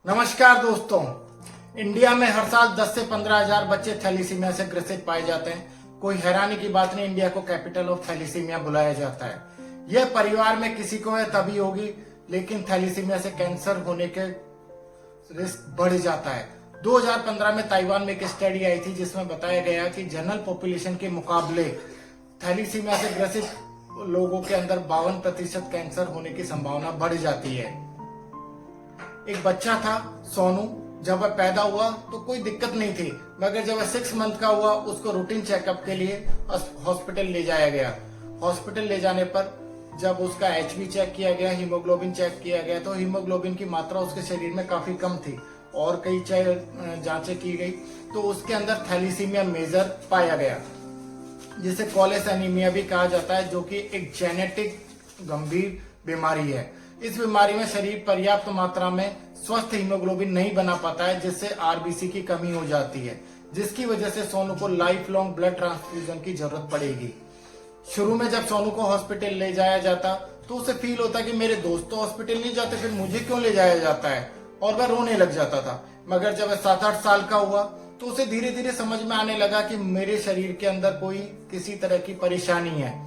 नमस्कार दोस्तों। इंडिया में हर साल 10 से 15 हजार बच्चे थैलीसीमिया से ग्रसित पाए जाते हैं। कोई हैरानी की बात नहीं, इंडिया को कैपिटल ऑफ थैलीसीमिया बुलाया जाता है। यह परिवार में किसी को है तभी होगी, लेकिन थैलीसीमिया से कैंसर होने के रिस्क बढ़ जाता है। 2015 में ताइवान में एक स्टडी आई थी जिसमें बताया गया कि जनरल पॉपुलेशन के मुकाबले थैलीसीमिया से ग्रसित लोगों के अंदर 52% कैंसर होने की संभावना बढ़ जाती है। एक बच्चा था सोनू, जब वह पैदा हुआ तो कोई दिक्कत नहीं थी, मगर जब वह 6 मंथ का हुआ उसको रूटीन चेकअप के लिए हॉस्पिटल ले जाया गया। हॉस्पिटल ले जाने पर जब उसका एचबी चेक किया गया, हीमोग्लोबिन चेक किया गया, तो हीमोग्लोबिन की मात्रा उसके शरीर में काफी कम थी और कई जांचें की गई तो उसके अंदर थैलीसीमिया मेजर पाया गया, जिसे कॉलेस एनीमिया भी कहा जाता है, जो कि एक जेनेटिक गंभीर बीमारी है। इस बीमारी में शरीर पर्याप्त मात्रा में स्वस्थ हीमोग्लोबिन नहीं बना पाता है, जिससे आरबीसी की कमी हो जाती है, जिसकी वजह से सोनू को लाइफ लॉन्ग ब्लड ट्रांसफ्यूजन की जरूरत पड़ेगी। शुरू में जब सोनू को हॉस्पिटल ले जाया जाता तो उसे फील होता कि मेरे दोस्त तो हॉस्पिटल नहीं जाते, फिर मुझे क्यों ले जाया जाता है, और वह रोने लग जाता था। मगर जब वह 7-8 साल का हुआ तो उसे धीरे धीरे समझ में आने लगा कि मेरे शरीर के अंदर कोई किसी तरह की परेशानी है।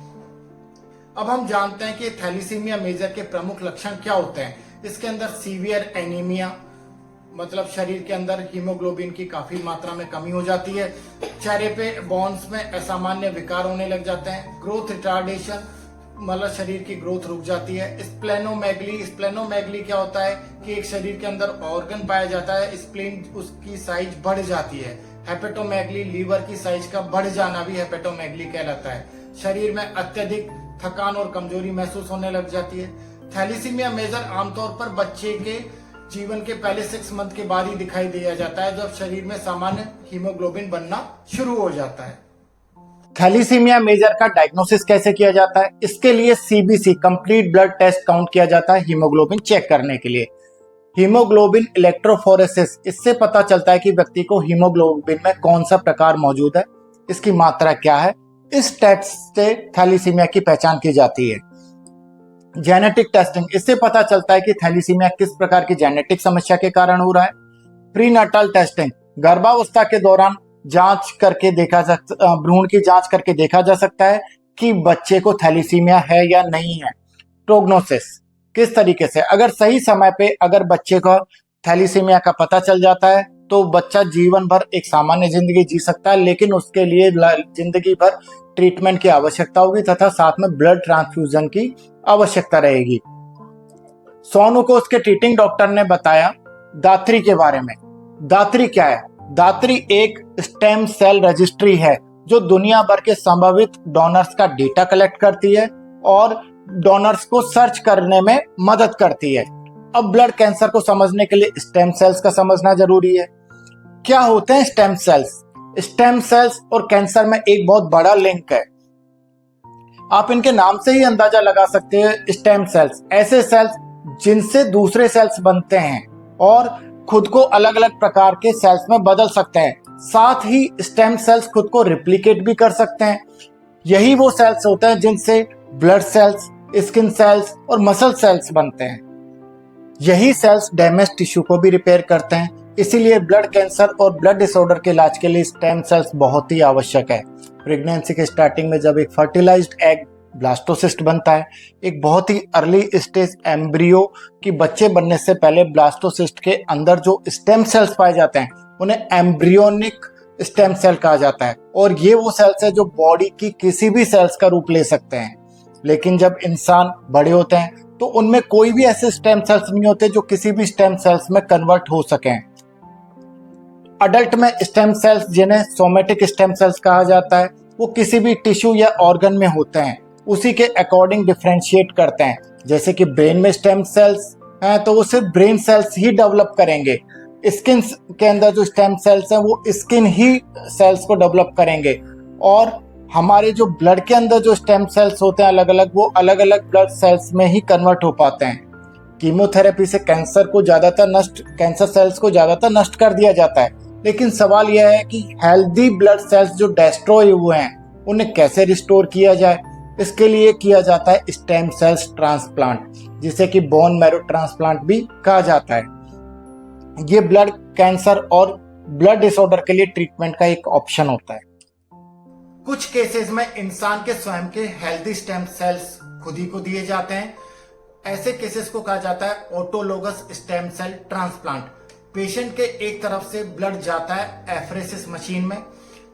अब हम जानते हैं कि थैलीसीमिया मेजर के प्रमुख लक्षण क्या होते हैं। इसके अंदर सीवियर एनीमिया, मतलब शरीर के अंदर हीमोग्लोबिन की काफी मात्रा में कमी हो जाती है। चेहरे पे बोन्स में असामान्य विकार होने लग जाते हैं। ग्रोथ रिटार्डेशन, मतलब शरीर की ग्रोथ रुक जाती है। स्प्लेनोमेगली क्या होता है कि एक शरीर के अंदर ऑर्गन पाया जाता है, स्प्लीन उसकी साइज बढ़ जाती है। हेपेटोमेगली, लीवर की साइज का बढ़ जाना भी हेपेटोमेगली कहलाता है। शरीर में अत्यधिक थकान और कमजोरी महसूस होने लग जाती है। थैलीसीमिया मेजर आमतौर पर बच्चे के जीवन के पहले 6 मंथ के बाद ही दिखाई दिया जाता है, जब शरीर में सामान्य हीमोग्लोबिन बनना शुरू हो जाता है। थैलीसीमिया मेजर का डायग्नोसिस कैसे किया जाता है? इसके लिए CBC complete blood test count किया जाता है हीमोग्लोबिन चेक करने के लिए। हीमोग्लोबिन इलेक्ट्रोफोरेसिस, इससे पता चलता है कि व्यक्ति को हीमोग्लोबिन में कौन सा प्रकार मौजूद है, इसकी मात्रा क्या है। इस टेस्ट से थैलीसीमिया की पहचान की जाती है। जेनेटिक टेस्टिंग, इससे पता चलता है कि थैलीसीमिया किस प्रकार की जेनेटिक समस्या के कारण हो रहा है। प्रीनाटल टेस्टिंग, गर्भावस्था के दौरान जांच करके भ्रूण की जांच करके देखा जा सकता है कि बच्चे को थैलीसीमिया है या नहीं है। प्रोग्नोसिस, किस तरीके से, अगर सही समय पे अगर बच्चे को थैलीसीमिया का पता चल जाता है तो बच्चा जीवन भर एक सामान्य जिंदगी जी सकता है, लेकिन उसके लिए जिंदगी भर ट्रीटमेंट की आवश्यकता होगी तथा साथ में ब्लड ट्रांसफ्यूजन की आवश्यकता रहेगी। सोनू को उसके ट्रीटिंग डॉक्टर ने बताया दात्री के बारे में। दात्री क्या है? दात्री एक स्टेम सेल रजिस्ट्री है जो दुनिया भर के संभावित डोनर्स का डेटा कलेक्ट करती है और डोनर्स को सर्च करने में मदद करती है। अब ब्लड कैंसर को समझने के लिए स्टेम सेल्स का समझना जरूरी है। क्या होते हैं स्टेम सेल्स? स्टेम सेल्स और कैंसर में एक बहुत बड़ा लिंक है। आप इनके नाम से ही अंदाजा लगा सकते हैं। स्टेम सेल्स ऐसे सेल्स जिनसे दूसरे सेल्स बनते हैं और खुद को अलग अलग प्रकार के सेल्स में बदल सकते हैं। साथ ही स्टेम सेल्स खुद को रिप्लिकेट भी कर सकते हैं। यही वो सेल्स होते हैं जिनसे ब्लड सेल्स, स्किन सेल्स और मसल सेल्स बनते हैं। यही सेल्स डैमेज टिश्यू को भी रिपेयर करते हैं। इसीलिए ब्लड कैंसर और ब्लड डिसऑर्डर के इलाज के लिए स्टेम सेल्स बहुत ही आवश्यक है। प्रेगनेंसी के स्टार्टिंग में जब एक फर्टिलाइज्ड एग ब्लास्टोसिस्ट बनता है, एक बहुत ही अर्ली स्टेज एम्ब्रियो की बच्चे बनने से पहले ब्लास्टोसिस्ट के अंदर जो स्टेम सेल्स पाए जाते हैं उन्हें एम्ब्रियोनिक स्टेम सेल कहा जाता है। और ये वो सेल्स है जो बॉडी की किसी भी सेल्स का रूप ले सकते हैं, लेकिन जब इंसान बड़े होते हैं तो उनमें कोई भी ऐसे स्टेम सेल्स नहीं होते जो किसी भी स्टेम सेल्स में कन्वर्ट हो सकें। अडल्ट में स्टेम सेल्स, जिन्हें सोमेटिक स्टेम सेल्स कहा जाता है, वो किसी भी टिश्यू या ऑर्गन में होते हैं, उसी के अकॉर्डिंग डिफरेंशिएट करते हैं। जैसे कि ब्रेन में स्टेम सेल्स हैं तो वो सिर्फ ब्रेन सेल्स ही डेवलप करेंगे। स्किन के अंदर जो स्टेम सेल्स हैं वो स्किन ही सेल्स को डेवलप करेंगे। और हमारे जो ब्लड के अंदर जो स्टेम सेल्स होते हैं अलग अलग, वो अलग अलग ब्लड सेल्स में ही कन्वर्ट हो पाते हैं। कीमोथेरेपी से कैंसर सेल्स को ज्यादातर नष्ट कर दिया जाता है, लेकिन सवाल यह है कि हेल्दी ब्लड सेल्स जो डिस्ट्रॉय हुए हैं उन्हें कैसे रिस्टोर किया जाए। इसके लिए किया जाता है स्टेम सेल्स ट्रांसप्लांट, जिसे कि बोन मैरो ट्रांसप्लांट भी कहा जाता है। ये ब्लड कैंसर और ब्लड डिसऑर्डर के लिए ट्रीटमेंट का एक ऑप्शन होता है। कुछ केसेस में इंसान के स्वयं के हेल्दी स्टेम सेल्स खुद ही को दिए जाते हैं। ऐसे केसेस को कहा जाता है autologous stem cell transplant. Patient के एक तरफ से ब्लड जाता है एफरेसिस मशीन में,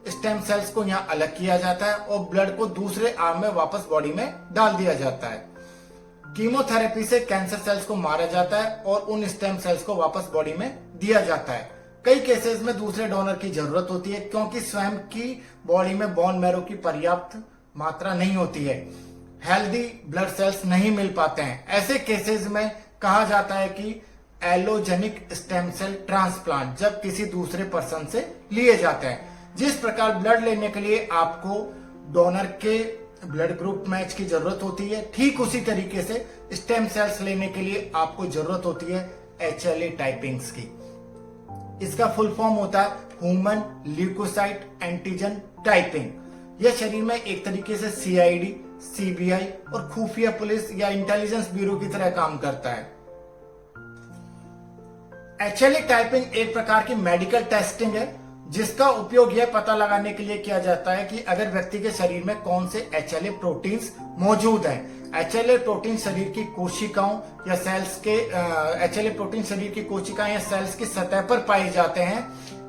स्टेम सेल्स को यहाँ अलग किया जाता है और ब्लड को दूसरे आर्म में वापस बॉडी में डाल दिया जाता है। कीमोथेरेपी से कैंसर सेल्स को मारा जाता है और उन स्टेम सेल्स को वापस बॉडी में दिया जाता है। कई केसेस में दूसरे डोनर की जरूरत होती है क्योंकि स्वयं की बॉडी में बोन मैरो की पर्याप्त मात्रा नहीं होती है, हेल्दी ब्लड सेल्स नहीं मिल पाते हैं। ऐसे केसेस में कहा जाता है कि एलोजेनिक स्टेम सेल ट्रांसप्लांट जब किसी दूसरे पर्सन से लिए जाते हैं। जिस प्रकार ब्लड लेने के लिए आपको डोनर के ब्लड ग्रुप मैच की जरूरत होती है, ठीक उसी तरीके से स्टेम सेल्स लेने के लिए आपको जरूरत होती है HLA टाइपिंग्स की। इसका फुल फॉर्म होता है ह्यूमन ल्यूकोसाइट एंटीजन टाइपिंग। यह शरीर में एक तरीके से CID, CBI और खुफिया पुलिस या इंटेलिजेंस ब्यूरो की तरह काम करता है। HLA टाइपिंग एक प्रकार की मेडिकल टेस्टिंग है जिसका उपयोग यह पता लगाने के लिए किया जाता है कि अगर व्यक्ति के शरीर में कौन से HLA प्रोटीन्स मौजूद हैं। HLA प्रोटीन शरीर की कोशिकाओं या सेल्स के HLA प्रोटीन शरीर की कोशिकाएं या सेल्स की सतह पर पाए जाते हैं।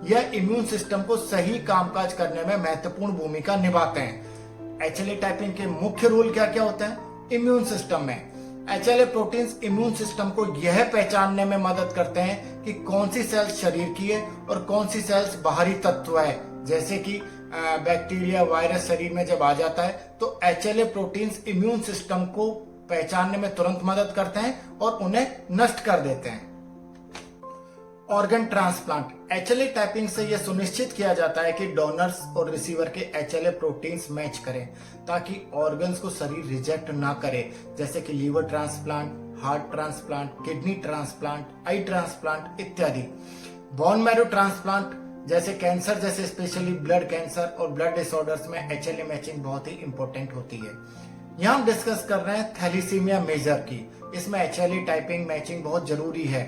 यह इम्यून सिस्टम को सही कामकाज करने में महत्वपूर्ण भूमिका निभाते हैं। HLA टाइपिंग के मुख्य रोल क्या क्या होते हैं इम्यून सिस्टम में। HLA प्रोटीन्स इम्यून सिस्टम को यह पहचानने में मदद करते हैं कि कौन सी सेल्स शरीर की है और कौन सी सेल्स बाहरी तत्व है। जैसे कि बैक्टीरिया, वायरस शरीर में जब आ जाता है तो HLA प्रोटीन्स इम्यून सिस्टम को पहचानने में तुरंत मदद करते हैं और उन्हें नष्ट कर देते हैं। Organ transplant. HLA टाइपिंग से यह सुनिश्चित किया जाता है कि डोनर्स और रिसीवर के HLA प्रोटीन्स मैच करें ताकि ऑर्गन्स को शरीर रिजेक्ट ना करे, जैसे कि liver transplant, heart transplant, kidney transplant, eye transplant इत्यादि। बोन मैरो ट्रांसप्लांट जैसे कैंसर जैसे स्पेशली ब्लड कैंसर और ब्लड डिसऑर्डर्स में HLA मैचिंग बहुत ही इंपॉर्टेंट होती है। यहाँ हम डिस्कस कर रहे हैं थैलीसीमिया मेजर की। इसमें HLA टाइपिंग मैचिंग बहुत जरूरी है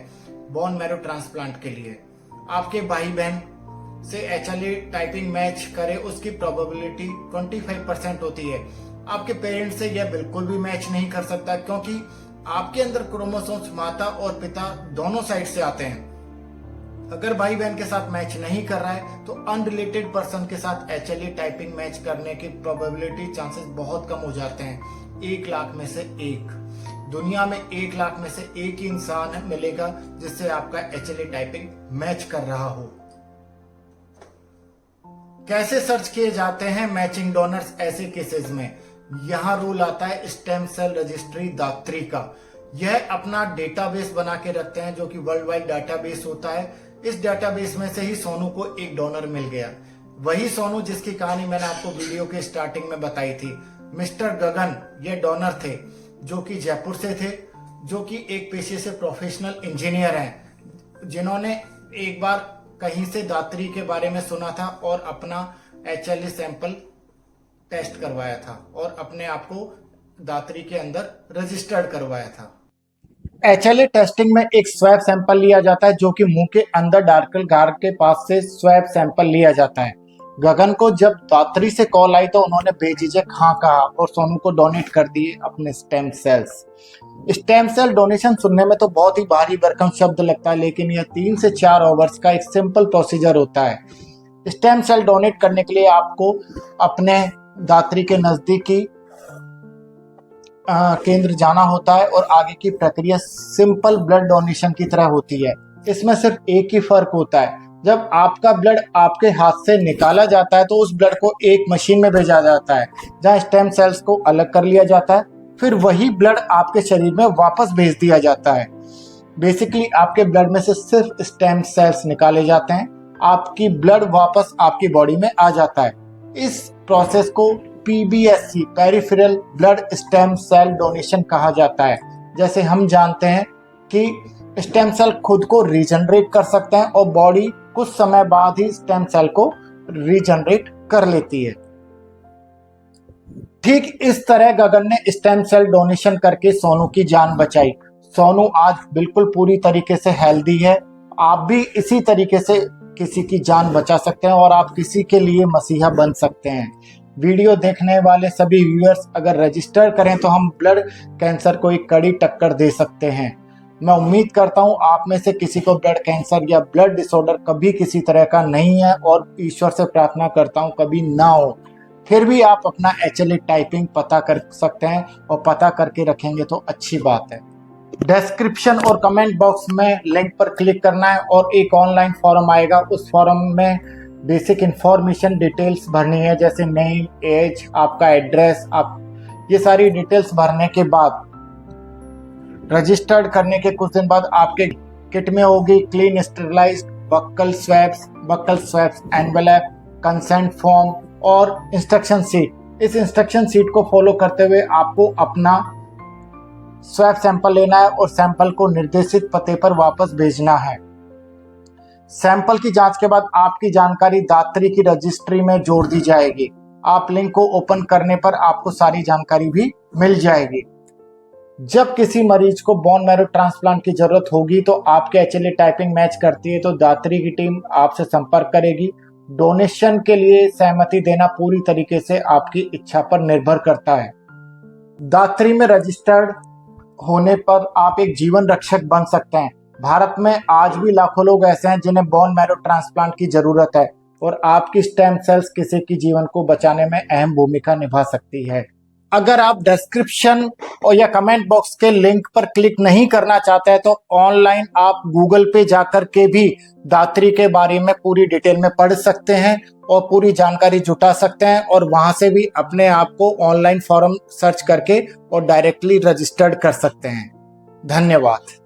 बोन मैरो ट्रांसप्लांट के लिए। आपके भाई बहन से HLA टाइपिंग मैच करे उसकी प्रोबेबिलिटी 25% होती है। आपके पेरेंट्स से यह बिल्कुल भी मैच नहीं कर सकता क्योंकि आपके अंदर क्रोमोसोम्स माता और पिता दोनों साइड से आते हैं। अगर भाई बहन के साथ मैच नहीं कर रहा है तो अनरिलेटेड पर्सन के साथ HLA टाइपिंग मैच करने की प्रोबेबिलिटी चांसेस बहुत कम हो जाते हैं। 1 लाख में से 1 दुनिया में 1 लाख में से 1 ही इंसान मिलेगा जिससे आपका HLA टाइपिंग मैच कर रहा हो। कैसे सर्च किए जाते हैं मैचिंग डोनर्स ऐसे केसेस में? यहाँ रूल आता है स्टेम सेल रजिस्ट्री दात्री का। यह अपना डेटाबेस बना के रखते हैं जो कि वर्ल्ड वाइड डेटाबेस होता है। इस डेटाबेस में से ही सोनू को एक डोनर मिल गया। वही सोनू जिसकी कहानी मैंने आपको वीडियो के स्टार्टिंग में बताई थी। मिस्टर गगन ये डोनर थे जो कि जयपुर से थे, जो कि एक पेशे से प्रोफेशनल इंजीनियर हैं, जिन्होंने एक बार कहीं से दात्री के बारे में सुना था और अपना HLA सैंपल टेस्ट करवाया था और अपने आप को दात्री के अंदर रजिस्टर्ड करवाया था। HLA टेस्टिंग में एक स्वैब सैंपल लिया जाता है जो कि मुंह के अंदर डार्कल गार के पास से स्वैब सैंपल लिया जाता है। गगन को जब दात्री से कॉल आई तो उन्होंने बेझिझक हाँ कहा और सोनू को डोनेट कर दिए अपने stem cells. Stem cell donation सुनने में तो बहुत ही भारी भरकम शब्द लगता है, लेकिन यह 3 से 4 आवर्स का एक सिंपल प्रोसीजर होता है। स्टेम सेल डोनेट करने के लिए आपको अपने दात्री के नजदीकी केंद्र जाना होता है और आगे की प्रक्रिया सिंपल ब्लड डोनेशन की तरह होती है। इसमें सिर्फ एक ही फर्क होता है, जब आपका ब्लड आपके हाथ से निकाला जाता है तो उस ब्लड को एक मशीन में भेजा जाता है जहां स्टेम सेल्स को अलग कर लिया जाता है, फिर वही ब्लड आपके शरीर में वापस भेज दिया जाता है। बेसिकली आपके ब्लड में से सिर्फ स्टेम सेल्स निकाले जाते हैं, आपकी ब्लड वापस आपकी बॉडी में आ जाता है। इस प्रोसेस को PBSC peripheral blood stem cell donation कहा जाता है। जैसे हम जानते हैं कि स्टेम सेल खुद को रीजनरेट कर सकते हैं और बॉडी कुछ समय बाद ही स्टेम सेल को रीजनरेट कर लेती है। ठीक इस तरह गगन ने स्टेम सेल डोनेशन करके सोनू की जान बचाई। सोनू आज बिल्कुल पूरी तरीके से हेल्दी है आप भी इसी तरीके से किसी की जान बचा सकते हैं और आप किसी के लिए मसीहा बन सकते हैं। वीडियो देखने वाले सभी व्यूअर्स अगर रजिस्टर करें तो हम ब्लड कैंसर को एक कड़ी टक्कर दे सकते हैं। मैं उम्मीद करता हूं आप में से किसी को ब्लड कैंसर या ब्लड डिसऑर्डर कभी किसी तरह का नहीं है और ईश्वर से प्रार्थना करता हूं कभी ना हो। फिर भी आप अपना HLA टाइपिंग पता कर सकते हैं और पता करके रखेंगे तो अच्छी बात है। डिस्क्रिप्शन और कमेंट बॉक्स में लिंक पर क्लिक करना है और एक ऑनलाइन फॉर्म आएगा। उस फॉर्म में बेसिक इंफॉर्मेशन डिटेल्स भरनी है, जैसे नेम, एज, आपका एड्रेस, आप ये सारी डिटेल्स भरने के बाद रजिस्टर्ड करने के कुछ दिन बाद आपके किट में होगी clean sterilised buccal swabs envelope, consent form और इंस्ट्रक्शन सीट। इस इंस्ट्रक्शन सीट को फॉलो करते हुए आपको अपना स्वैप सैंपल लेना है और सैंपल को निर्देशित पते पर वापस भेजना है। सैंपल की जांच के बाद आपकी जानकारी दात्री की रजिस्ट्री में जोड़ दी जाएगी। आप लिंक को ओपन करने पर आपको सारी जानकारी भी मिल जाएगी। जब किसी मरीज को बोन मैरो ट्रांसप्लांट की जरूरत होगी तो आपके HLA टाइपिंग मैच करती है तो दात्री की टीम आपसे संपर्क करेगी। डोनेशन के लिए सहमति देना पूरी तरीके से आपकी इच्छा पर निर्भर करता है। दात्री में रजिस्टर्ड होने पर आप एक जीवन रक्षक बन सकते हैं। भारत में आज भी लाखों लोग ऐसे हैं जिन्हें बोन मैरो ट्रांसप्लांट की जरूरत है और आपकी स्टेम सेल्स किसी की जीवन को बचाने में अहम भूमिका निभा सकती है। अगर आप डिस्क्रिप्शन और या कमेंट बॉक्स के लिंक पर क्लिक नहीं करना चाहते हैं तो ऑनलाइन आप गूगल पे जाकर के भी दात्री के बारे में पूरी डिटेल में पढ़ सकते हैं और पूरी जानकारी जुटा सकते हैं और वहां से भी अपने आप को ऑनलाइन फॉर्म सर्च करके और डायरेक्टली रजिस्टर्ड कर सकते हैं। धन्यवाद।